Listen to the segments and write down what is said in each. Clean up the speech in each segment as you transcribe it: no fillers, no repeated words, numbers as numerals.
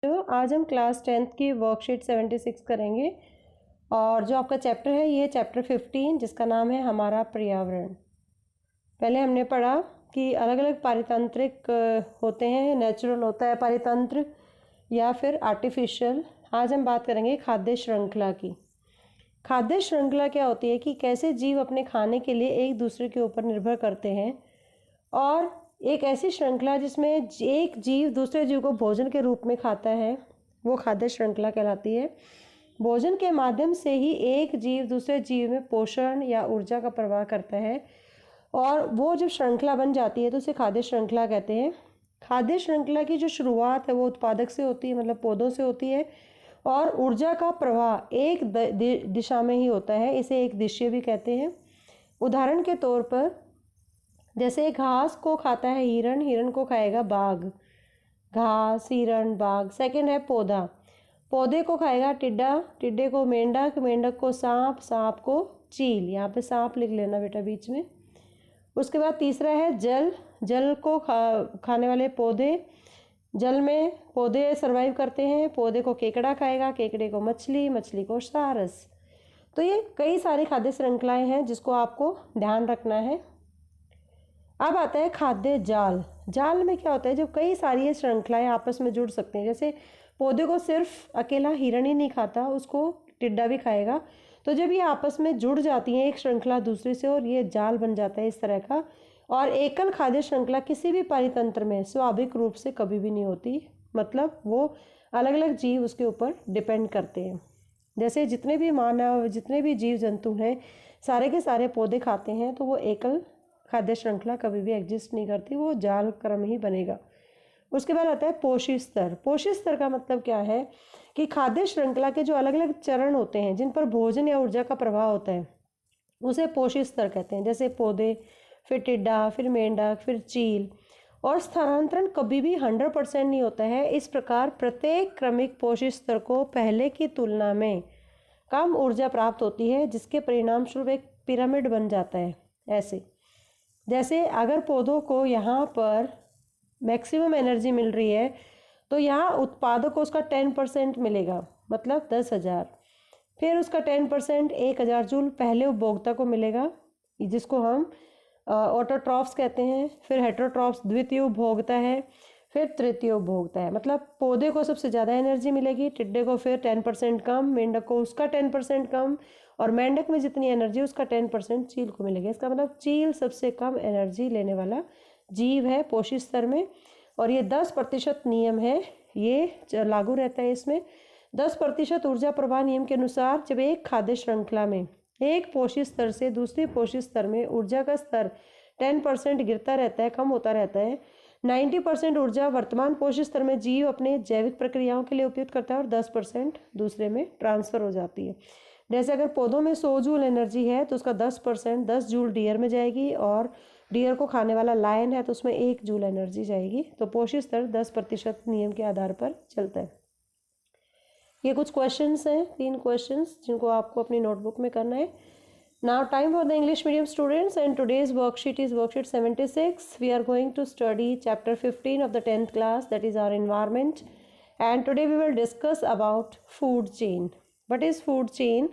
तो आज हम क्लास 10th की वर्कशीट 76 करेंगे और जो आपका चैप्टर है ये चैप्टर 15 जिसका नाम है हमारा पर्यावरण। पहले हमने पढ़ा कि अलग अलग पारितंत्रिक होते हैं, नेचुरल होता है पारितंत्र या फिर आर्टिफिशियल। आज हम बात करेंगे खाद्य श्रृंखला की। खाद्य श्रृंखला क्या होती है कि कैसे जीव अपने खाने के लिए एक दूसरे के ऊपर निर्भर करते हैं और एक ऐसी श्रृंखला जिसमें एक जीव दूसरे जीव को भोजन के रूप में खाता है वो खाद्य श्रृंखला कहलाती है। भोजन के माध्यम से ही एक जीव दूसरे जीव में पोषण या ऊर्जा का प्रवाह करता है और वो जब श्रृंखला बन जाती है तो उसे खाद्य श्रृंखला कहते हैं। खाद्य श्रृंखला की जो शुरुआत है वो उत्पादक से होती है, मतलब पौधों से होती है, और ऊर्जा का प्रवाह एक दिशा में ही होता है, इसे एक दिशीय भी कहते हैं। उदाहरण के तौर पर जैसे घास को खाता है हिरण, हिरण को खाएगा बाघ। घास, हिरण, बाघ। सेकंड है पौधा, पौधे को खाएगा टिड्डा, टिड्डे को मेंढक, मेंढक को सांप, सांप को चील। यहाँ पे सांप लिख लेना बेटा बीच में। उसके बाद तीसरा है जल, जल को खाने वाले पौधे। जल में पौधे सरवाइव करते हैं, पौधे को केकड़ा खाएगा, केकड़े को मछली, मछली को सारस। तो ये कई सारी खाद्य श्रृंखलाएं हैं जिसको आपको ध्यान रखना है। अब आता है खाद्य जाल। जाल में क्या होता है, जब कई सारी ये श्रृंखलाएं आपस में जुड़ सकते हैं, जैसे पौधे को सिर्फ अकेला हिरण ही नहीं खाता, उसको टिड्डा भी खाएगा। तो जब ये आपस में जुड़ जाती हैं एक श्रृंखला दूसरे से और ये जाल बन जाता है इस तरह का। और एकल खाद्य श्रृंखला किसी भी पारितंत्र में स्वाभाविक रूप से कभी भी नहीं होती, मतलब वो अलग अलग जीव उसके ऊपर डिपेंड करते हैं। जैसे जितने भी मानव, जितने भी जीव जंतु हैं, सारे के सारे पौधे खाते हैं, तो वो एकल खाद्य श्रृंखला कभी भी एग्जिस्ट नहीं करती, वो जाल क्रम ही बनेगा। उसके बाद आता है पोषी स्तर। पोषी स्तर का मतलब क्या है कि खाद्य श्रृंखला के जो अलग अलग चरण होते हैं जिन पर भोजन या ऊर्जा का प्रभाव होता है उसे पोषी स्तर कहते हैं। जैसे पौधे, फिर टिड्डा, फिर मेंढक, फिर चील। और स्थानांतरण कभी भी 100% नहीं होता है। इस प्रकार प्रत्येक क्रमिक पोषी स्तर को पहले की तुलना में कम ऊर्जा प्राप्त होती है, जिसके परिणाम स्वरूप एक पिरामिड बन जाता है। ऐसे जैसे अगर पौधों को यहाँ पर मैक्सिमम एनर्जी मिल रही है तो यहाँ उत्पादक को उसका 10% मिलेगा, मतलब 10,000। फिर उसका 10% 1,000 जूल पहले उपभोक्ता को मिलेगा, जिसको हम ऑटोट्रॉफ्स कहते हैं। फिर हेटेरोट्रॉफ्स द्वितीय उपभोक्ता है, फिर तृतीय उपभोक्ता है। मतलब पौधे को सबसे ज़्यादा एनर्जी मिलेगी, टिड्डे को फिर 10% कम, मेंढक को उसका 10% कम, और मेंढक में जितनी एनर्जी उसका 10% चील को मिलेगी। इसका मतलब चील सबसे कम एनर्जी लेने वाला जीव है पोषी स्तर में। और ये 10% नियम है, ये लागू रहता है इसमें। 10% ऊर्जा प्रवाह नियम के अनुसार जब एक खाद्य श्रृंखला में एक पोषी स्तर से दूसरे पोषी स्तर में ऊर्जा का स्तर 10% गिरता रहता है, कम होता रहता है। 90% ऊर्जा वर्तमान पोषी स्तर में जीव अपने जैविक प्रक्रियाओं के लिए उपयोग करता है और 10% दूसरे में ट्रांसफर हो जाती है। जैसे अगर पौधों में 100 जूल एनर्जी है तो उसका 10% 10 जूल डियर में जाएगी, और डियर को खाने वाला लायन है तो उसमें 1 जूल एनर्जी जाएगी। तो पोषी स्तर 10% नियम के आधार पर चलता है। ये कुछ क्वेश्चंस हैं, 3 क्वेश्चंस जिनको आपको अपनी नोटबुक में करना है। Now time for the English medium students, and today's worksheet is worksheet 76. We are going to study chapter 15 of the 10th class, that is our environment. And today we will discuss about food chain. What is food chain?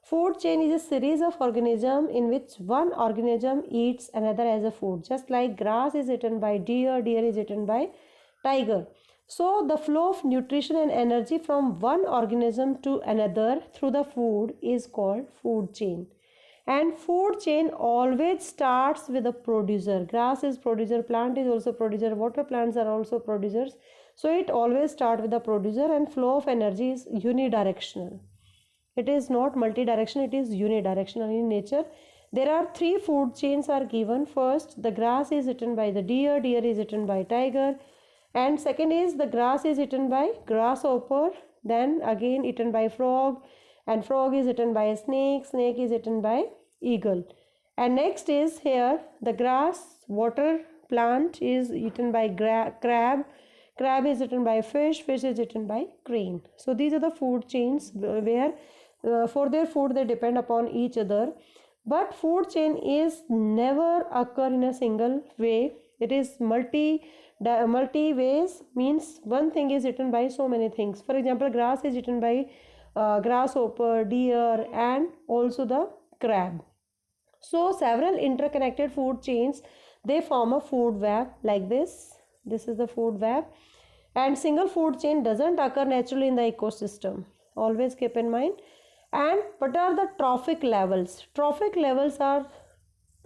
Food chain is a series of organisms in which one organism eats another as a food. Just like grass is eaten by deer, deer is eaten by tiger. So the flow of nutrition and energy from one organism to another through the food is called food chain. And food chain always starts with a producer. Grass is producer, plant is also producer, water plants are also producers. So it always starts with a producer, and flow of energy is unidirectional. It is not multidirectional, it is unidirectional in nature. There are 3 food chains are given. First, the grass is eaten by the deer, deer is eaten by tiger. And second is the grass is eaten by grasshopper, then again eaten by frog, and frog is eaten by a snake, snake is eaten by eagle. And next is here the grass water plant is eaten by crab, crab is eaten by fish, fish is eaten by crane. So these are the food chains where for their food they depend upon each other. But food chain is never occur in a single way. It is multi multi ways means one thing is eaten by so many things. For example, grass is eaten by grasshopper, deer, and also the crab. So several interconnected food chains, they form a food web like this. This is the food web, and single food chain doesn't occur naturally in the ecosystem. Always keep in mind. And what are the trophic levels? Trophic levels are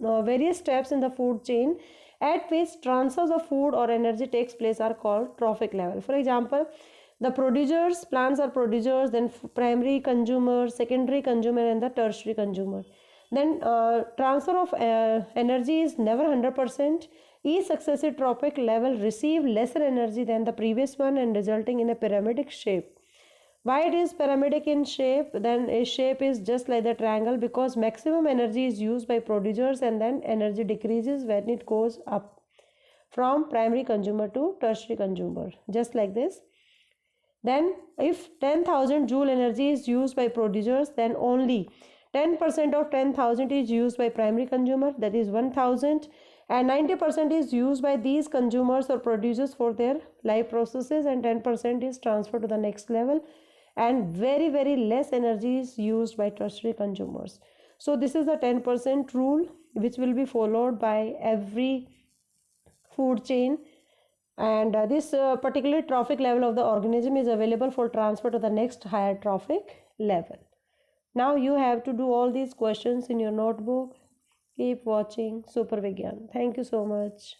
various steps in the food chain at which transfers of food or energy takes place are called trophic level. For example, the producers, plants are producers, then primary consumer, secondary consumer, and the tertiary consumer. Then transfer of energy is never 100%. Each successive trophic level receive lesser energy than the previous one and resulting in a pyramidic shape. Why it is pyramidic in shape? Then its shape is just like the triangle because maximum energy is used by producers and then energy decreases when it goes up from primary consumer to tertiary consumer, just like this. Then if 10,000 joule energy is used by producers, then only 10% of 10,000 is used by primary consumer, that is 1,000, and 90% is used by these consumers or producers for their life processes, and 10% is transferred to the next level, and very less energy is used by tertiary consumers. So this is the 10% rule which will be followed by every food chain, and this particular trophic level of the organism is available for transfer to the next higher trophic level. Now you have to do all these questions in your notebook. Keep watching Super Vigyan. Thank you so much.